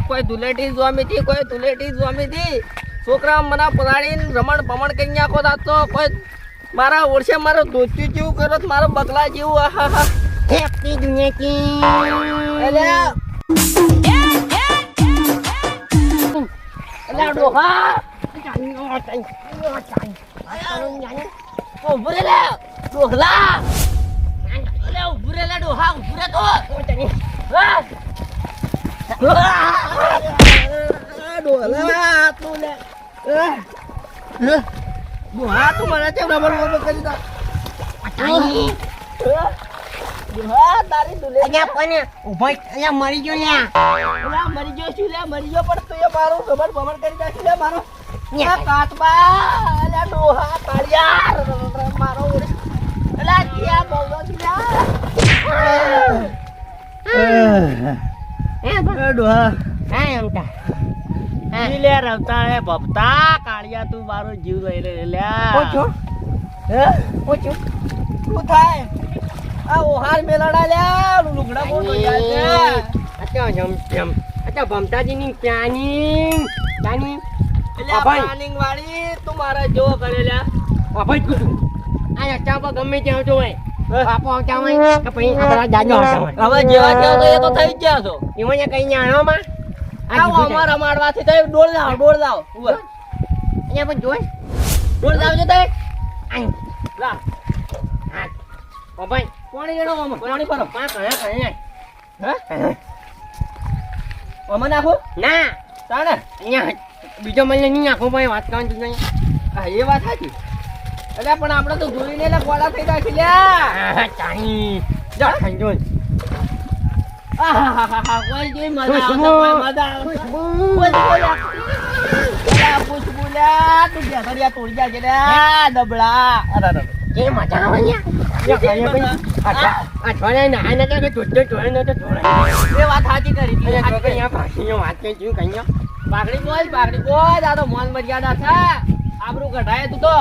કોઈ ધુલેટી જોમી થી છોકરા મને પરાડીને રમણ ભમણ કઈ નાખો તો કોઈ મારા ઓળશે મારો ધોત્યું જેવું કરો મારો બગલા જેવું આહા હેપી દુનિયા ડોહા તું મને કેમ રબર કરી દો મરી ગયો છું લે મરી ગયો પણ તું મારો રબર ભમણ કરી દે લે મારો કાતબા ડોહા કાળિયા મારો અલા ક્યાં બોલો ડોહા રમતા ભપતા કાળિયા તું મારો જીવ લઈ લે શું થાય આ ઓહાર મેલડા લે લુગડા મોટો અચ્છા ભમતાજીની પ્લાનિંગ પ્લાનિંગ વાળી તું મારા જેવો કરેલા ભાઈ કુતું આ રસ્તા પર ગમે ત્યાં જો બાપો આવતા હોય કે પછી આપણા જાજો આવતા હોય હવે જેવા જેવો તો એ તો થઈ જ ગયા છો એમાં કઈ જાણોમાં આવો અમાર રમાડવાથી થઈ ડોળ દાવ ઉપર અહીંયા પણ જોઈ ડોળ દાવ જો તે આઈ લા હા ઓ ભાઈ પાણી રેડો આમાં પાણી ભરો પા કહે હે આમાં નાખો ના તાણે અહીંયા બીજો મને નહીં નાખો ભાઈ વાત કાન તું હા એ વાત સાચી એટલે પણ આપણે તો જોઈને એટલે ગોળા થઈ જાય છે લ્યા ચાઈ જા ખાઈ જોઈ આહાહાહા કોઈ જોઈ મજા આવે પૂછ બોલ્યા તું બેસરિયા તોડી જાય છે લે દબડા એ મજા આવે અઠવાડિયા ના નતા કે જોડે એ વાત સાચી કરી વાત કઈ છું કઈ પાઘડી બોલ આ તો મોન મર્યાદા છે આબરૂ કઢાય તું તો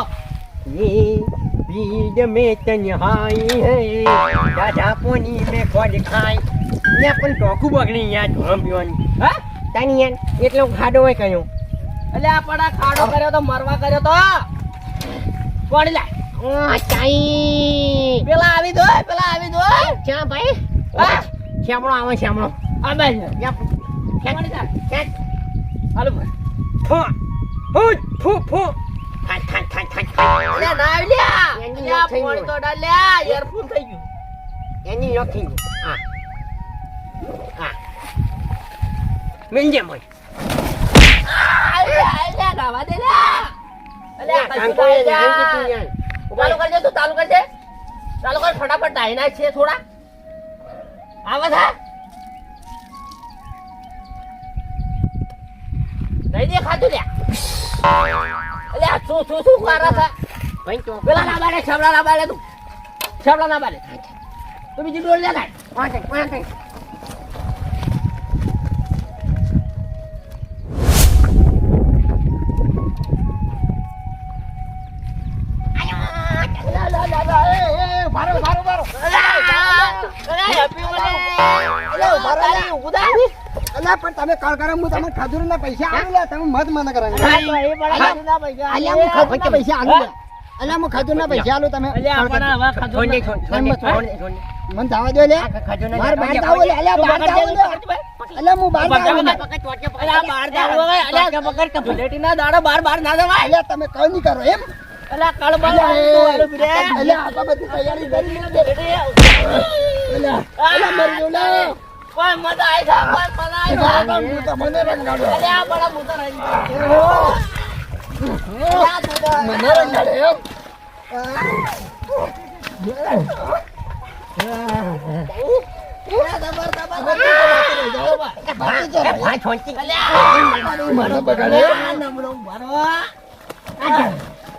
बीज में तन्हाई है दादा पोनी में खोद खाई ને પણ ટોકું બગડી યાર ધોમ પીવાની હા તાની યાર એટલો ખાડો હોય કયો એટલે આપડા ખાડો કર્યો તો મરવા કર્યો તો કોણ લા ઓ ચાઈ પેલા આવી દો ક્યાં ભાઈ હા શ્યામળો આવે શ્યામળો આ બે કોણ જા ખેત હાલો ફો ફો ખાટ અલે ના આવ્યા યા ફોન તો ડાલ્યા ઈયરફોન થઈ ગયું એની લખી ગયું હા મિલ જે મોય અલે ગાવા દે લે અલે ચાલુ કરજે ચાલુ કર ફટાફટ ડાયના છે થોડા આવા થા નહીં દેખાતું લ્યા અલે શું કારા થા ભાઈ તો પેલા ના બાલે છબડા ના બાલે તું બીજી ડોલ લે કાય પાંચ પણ તમે કાળ કરે હું તમને ખજૂર ના પૈસા આલું લે તમે મત મને કરે પૈસા આલું અલ્યા હું ખજૂર ના પૈસા આલું તમે મને જવા દો લે માર બહાર જાવ લે અલ્યા બહાર જાવ લે અલ્યા હું બહાર જાવ અલ્યા તમે કઈ નહીં કરો એમ અલ્યા આ બધી તૈયારી કરી અલ્યા મરી ગયો લે કોઈ મજા આવી જા કોઈ મજા આવી જા મને રંગાડો અલે આ બડા મુતા રહી મને રંગાડે એમ ભાઈ છોંચી મને બગાડે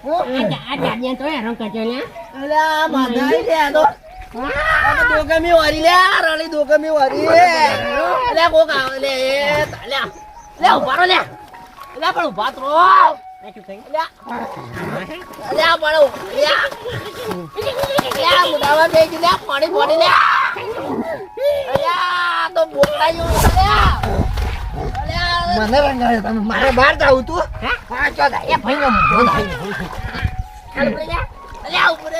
આ જાડિયા તો હેરાન કરજો ને અલે આ માથા આવી લે તો આ દોગમી વારી લે રળી દોગમી વારી અલે કોક આવે લે લે ઉભારો લે પણ ઉભા તો અલ્યા અલ્યા પડો અલ્યા અલ્યા મુડાવા દે કે લ્યા પાણી પાણી લે અલ્યા તો બોકડા જેવું છે અલ્યા અલ્યા મને રંગાયો તમે મારે બહાર જાવું તું હા ચો દા એ ભાઈ અલ્યા ઉપર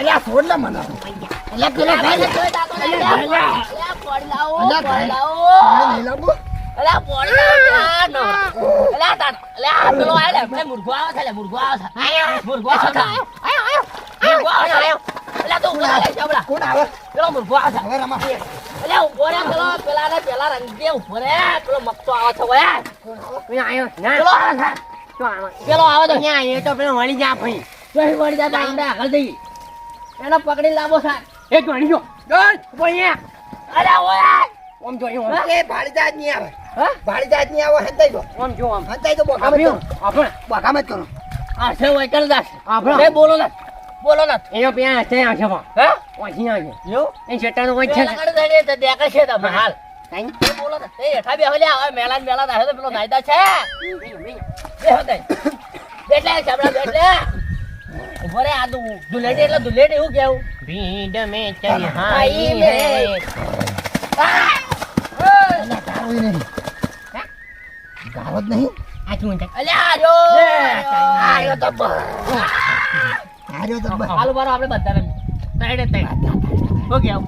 અલ્યા છોડ ને મને અલ્યા પેલા ભાઈ અલ્યા પાણી લાવો પાણી લાવો નહીં લાગુ અલ્યા પાણી લાવો અલ્યા તાન અલ્યા પેલો આય લે મુર્ગો આવે છે મુર્ગો આવે છે મુર્ગો આવે છે મુર્ગો આવે છે અલ્યા તો ઉભા લે ચાબડા કોણ આવે પેલો મુર્ગો આવે છે હવે રમા અલ્યા ઉભો રે પેલો પેલા ને પેલા રંગે ઉભો રે પેલો મક્તો આવે છે ઓય આયો પેલો આવે છે શું આવે પેલો આવે તો અહીંયા એ તો પેલો વળી જા ભાઈ જોઈ વળી જા આંડા આગળ જઈ એને પકડી લાવો છે એ જોડી જો ડોન બોય અલ્યા ઓય ઓમ જોયો એ ભાડી જાત નહીં આવે હા ભાડી જાત નહીં આવે હંતાઈ દો ઓમ જો આમ હંતાઈ દો બોકામ જ કરો બોકામ જ કરો આ છે ઓય કર દાસ આપણો. એ બોલો ના એનો પ્યાં હશે આ છે હે ઓછી આ છે યો એ છેટાનો કોઈ છે લગાડ દે તે દેકળ છે તમે હાલ કાઈ એ બોલો ને એ હેઠા બે હલ્યા હવે મેલા દાહે તો પેલો નાયદા છે બે હદે બેટલે ચાબડા બેટલે ઉભો રે આ દુલેટી એટલે દુલેટી હું કેવું ભીડ મે ચરી હાઈ હાઈ મે. અલ્યા ગારો ય નહીં ગારો જ નહીં આ શું છે અલ્યા જો આયો તો હાર્યો તો બસ હાલ બારો આપણે બધા તૈડે તૈડ હું કેવું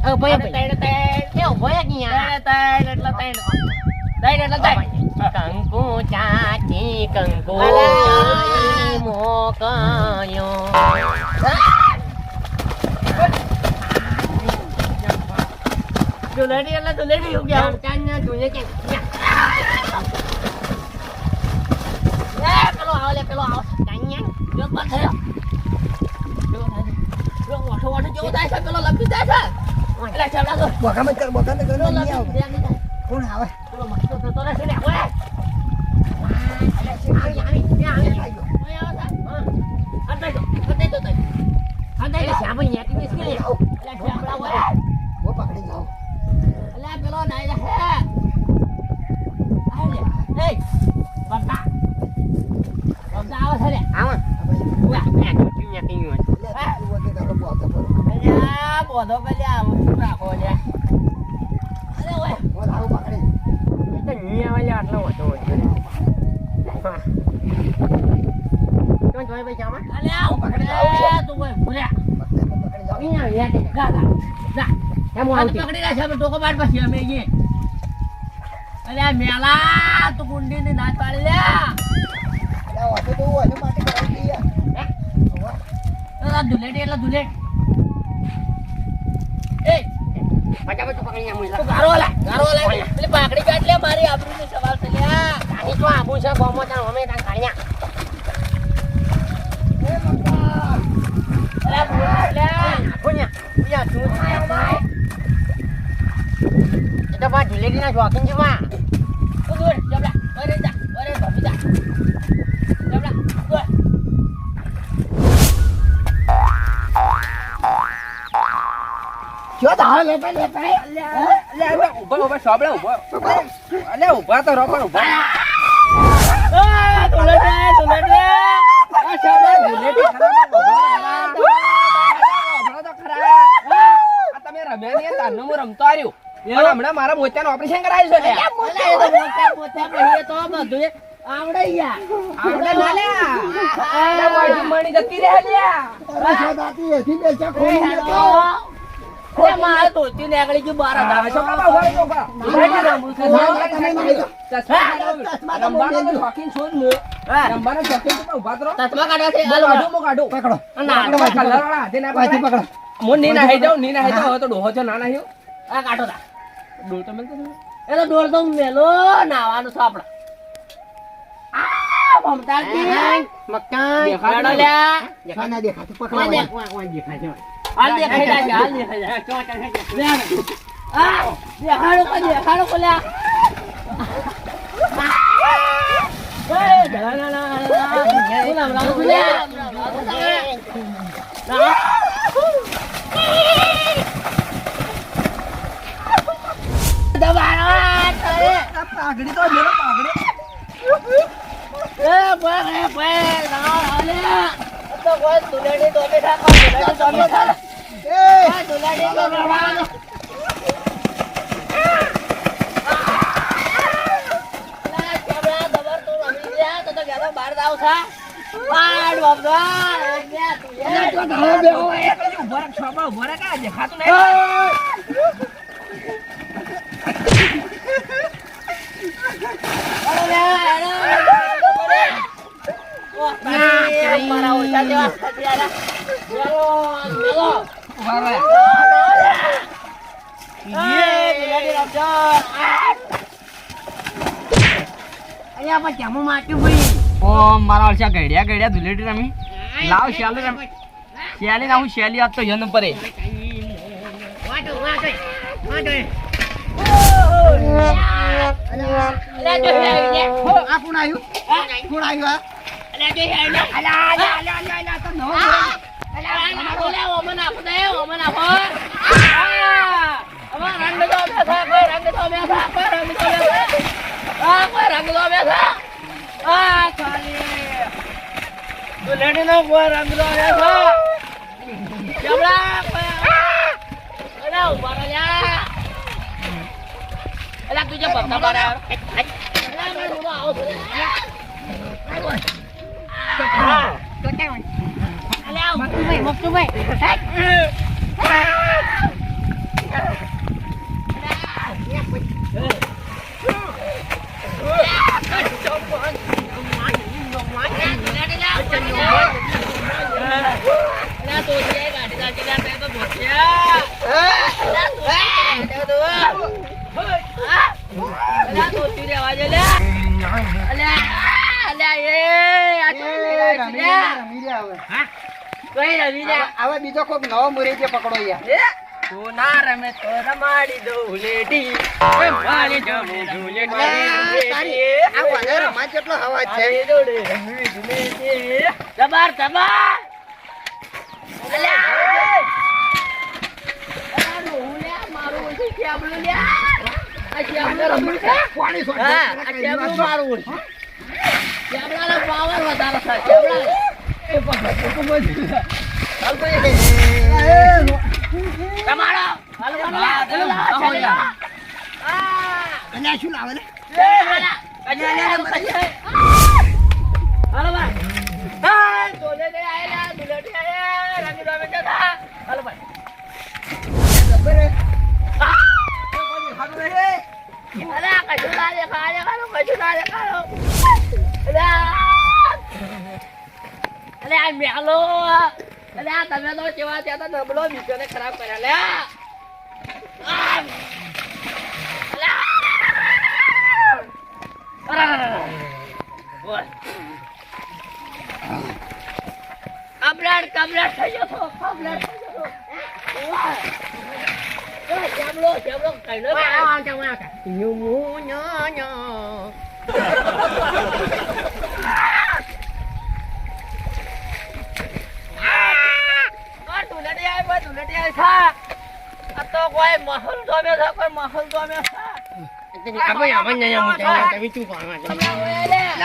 ઓ ભાઈ તૈડે તૈડ કેવો ભોય કિયા તૈડ એટલે તૈડ તૈડ એટલે તૈડ કંકુ ચાચી કંકુ અલા. ચાચી મોકયો દુલેટી એટલે દુલેટી હું કેવું ચાંદના તુલે કે પેલો આવો લે પેલો આવો ચાંદના જો બંધ થયો પેલો વાઠો વાઠો જેવો થાય છે પેલો લંબી જાય છે એટલે ચાવડા તો બોકામ જ કર બોકામ જ કરો પેલો નહીં આવે લંબી જાય કોણ આવે પેલો મસ્તો થતો રહેશે ને ઓય આવી આવી ત્યાં આવી ઓય આવો સા અંતે તો અંતે તો શ્યામ યાતી ને કે એટલે ચાવડા ઓય બો પકડી જાઓ એટલે પેલો નાઈ હે આવ લે એ બગડા બગડા આવે છે લે આવો ઓય મેં જોયું યાતી ને એટલે તું વગે તારો બોલતો કરો અલ્યા બોધો પેલા શું રાખો લે અરે ઓય બોલ આવું પકડી એ તો ની આવે આટલો હતો હા તો જોઈ ભાઈ જામા અલ્યા પકડી તું કોઈ ભૂલ્યા પકડી જાઓ અહીંયા યાતી ગાગા જા એમ આ આવતી પકડી રાખ અમે ટોકો બાર પછી અમે ગઈએ અલ્યા મેલા તું કુંડી ની નાચ પાડી લે એટલે વાતો તો એને માટે કરાવી દઈએ દુલેટ એટલે દુલેટ એ પાછા બધું પકડી આમ તું ગારો લા પેલી પાકડી કાઢ લે મારી આબરૂનો સવાલ છે લે આની તો આબુ છે ગોમો તાણ અમે તાણ કાઢ્યા એ મમ્મા અલ્યા ભૂલ લે કોન્યા કોન્યા તું થાય ભાઈ એ તો બા ઢીલેટી ના જોકીન છે બા તું દોડ જબડા ઓરે જા ઓરે ભમી જા જબડા દોડ જો તારે લેતા લેતા હમણાં મારા મોતિયાનું ઓપરેશન કરાયું છે લ્યા. આવડે યાર આવડે ના લ્યા. આ વાડી મણી જતી રહે લ્યા. અરે દાતી એથી બેચા ખોલી લેતો મારે તો નીકળી ગયું બાર આ છોકરા બા ઉભા રહો, ઉભા. ના તમે નહીં દો ચશ્મા રમવાનો શોખીન છું જ હું. રમવાનો શોખીન છું પણ ઉભા તો રહો. ચશ્મા કાઢવા છે હું કાઢું, હું કાઢું. પકડો આ કલરવાળા હાથે ના વાથી પકડાય. પકડો હું ની નાહી જાઉં, ની નાહી જાઉં. હવે તો ડોહો છો ના નાહ્યો. આ કાઢો તા ડોલ તો મેલતો નથી. એ તો ડોળ તો મેલો નાવાનું છે આપણે આ ભમતા મકાન કાઢો લ્યા ના દેખાતું ના પકડો દેખ. કોણ દેખાય છે હાલ દેખાઈ જાય છે, હાલ દેખાઈ જાય ચો ચો લે આ દેખાડો કો લ્યા એ જલા ના ના હું નામ રામ છું લ્યા દબાણો પાઘડી તો મેરો પાઘડી એ ભાઈ ના હાલે તો કોઈ દુલેડી દોમે થા દુલેડી દોમે થા એ દુલેડી દોમે થા બહાર જાવ છા પાડ બાબા ઉભા છોપા ઉભા કા દેખાતું નહીં મારા વર્ષા ઘડિયા ધુલેટી રમી લાવ શ્યાલી રમી શ્યાલી ના હું શ્યાલી આજ તો યન પરે આ કોણ આવ્યું કોણ આવ્યું तुझ्या बघता बरं હવે બીજો કોઈક નવો મુરેજે પકડો યાર તું ના રમે તો રમાડી દો હુલેડી રમાડી દો હુલેડી આ વાલે રમા કેટલો અવાજ છે જબર જબર અલ્યા મારું ઓછી કેબલું લ્યા આ કેબલું રમું છે પાણી સોડ હા આ કેબલું મારું કેબલાનો પાવર વધારે છે કેબલા એ પકડ તો બોલ ચાલ કોઈ તમારો હાલો હાલો અને શું લાવે ને હાલો બા હા દોલે દે આયલા દુલેટી આયા રંગ દોમે જતા હાલો બા ખબર હે અલા કશું ના દેખાડે કાલો કશું ના દેખાડો અલા આ મેલો અલા તમે તો કેવા ત્યાં તો નબળો બીજોને ખરાબ કર્યા લે કબલાટ થઈ ગયો તો કબલાટ થઈ ગયો તો કેબલો કઈ નો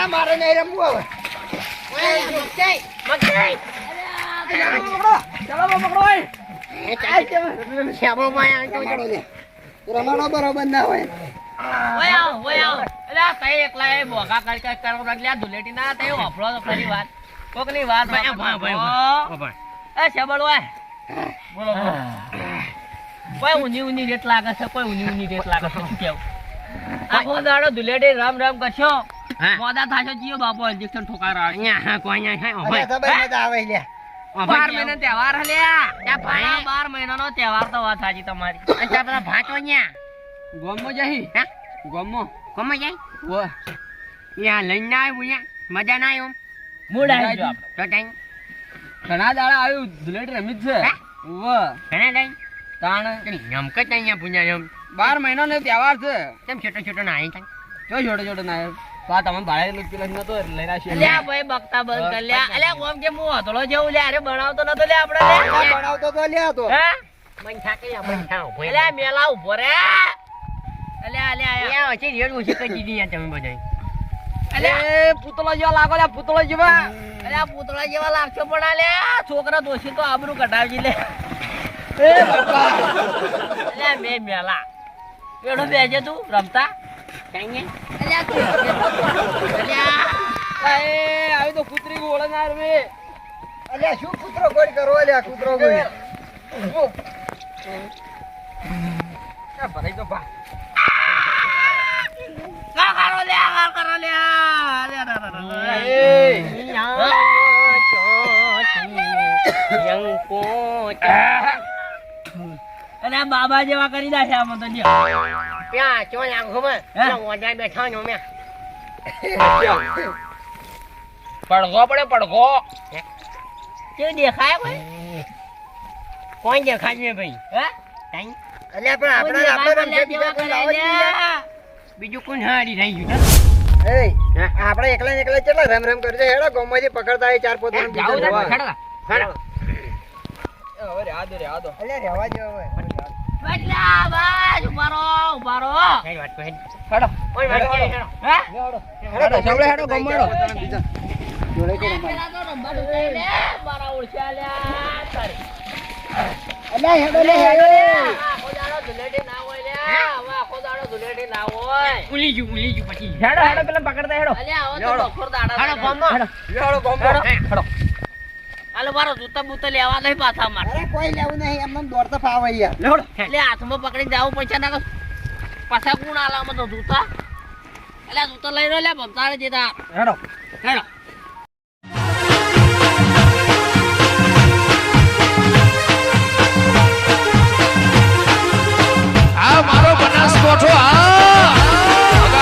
મારે નહીં રમવું હવે રમાડો બરોબર ના હોય ધુલેટી ના થઈ વાપરો તો ખરી વાત કોક ની વાત બોલો કોઈ ઊંધી રેટ લાગે છે કોઈ ઊંધી રેટ લાગે છે શું કેવું આખો દાડો ધુલેટી રામ રામ કરશો મોદા થાશો જીઓ બાપો ઇન્જેક્શન ઠોકાર આવે 12 મહિના તહેવાર હલ્યા ત્યાં ભાઈ 12 મહિનાનો તહેવાર તો વાત સાચી તમારી અચ્છા પેલા ભાચો ન્યા ગોમો જહી હે ગોમો જાય ઓ યા લઈને આવ્યો ન્યા મજા ના આવ્યો મૂડ આવી ગયો તો ટાઈમ ઘણા દાડા આવ્યું ધુલેટી રમી છે ઓ ઘણા ટાઈમ તાણ નમક જ અહીંયા પુણ્યા એમ 12 મહિનાનો તહેવાર છે કેમ છોટો ના આવી જો છોટો ના આવ્યો તો તમે ભાડે પેલા નતો લઈને આવ્યો લ્યા ભાઈ બકતા બંધ કર લ્યા અલ્યા કોમ કે હું હતળો જેવું લ્યા અરે બનાવતો નતો લ્યા આપણે બનાવતો તો લ્યા તો હે મન થાકે મન થાવ અલ્યા મેલા ઉભો રે અલ્યા વચ્ચે રેડ ઓછી કરી દીધી યાર તમે બધા એ પૂતળો જેવા લાગો લે પૂતળો જેવા અલ્યા પૂતળા જેવા લાગશો પણ અલ્યા છોકરા દોશી તો આબરૂ કઢાવજી લે એ બાપા અલ્યા બે મેલા પેડો બેજે તું રમતા કઈ ને અલ્યા તું અલ્યા એ આવી તો કૂતરી ગોળે ના રે અલ્યા શું કૂતરો ગોળ કરો અલ્યા કૂતરો ગોળ એ ભરાઈ તો ભા કા કરો લે અને બાબા જેવા કરી નાખ્યા આમાં તો ત્યાં ચો આંખોમાં ઓજા બેઠા નો મે પડઘો પડે પડઘો કેવું દેખાય કોઈ કોણ દેખાય છે ભાઈ હે ટાઈમ અલ્યા પણ આપણે રમશે બીજા કોઈ લાવો જ નહીં. બીજું કોણ હાડી રહી ગયું એ આપણે એકલા ને એકલા કેટલા રમ રમ કરજે હેડો ગોમાંથી પકડતા હોય ચાર પોત જાવ હવે રે આદો અલ્યા રહેવા જો હવે બટલા બસ ઉભારો હેડો ઓય હેડો હે હેડો સાંભળે હેડો ગમડો જોડે કે પેલા તો રંબા ડુકાઈ લે મારા ઓળખ્યા લ્યા તારી અલ્યા હેડો લે હેડો આખો દાડો ધુલેટી ના હોય લે હવે આખો દાડો ધુલેટી ના હોય ઉલી જુ પછી હેડો પેલા પકડતા હેડો અલ્યા આવો તો બખોર દાડા હેડો ગમો હેડો ગમડો હેડો હાલો મારો જૂતા બૂતા લેવા નહીં પાછા મારે અરે કોઈ લેવું નહીં એમને દોડતા ફાવે યાર લેવડો એટલે હાથમાં પકડીને જાવું પૈસા ના પાછા કોણ આલામાં તો જૂતા એટલે જૂતા લઈ લો લે ભમતાડે જેતા હેડો હેડો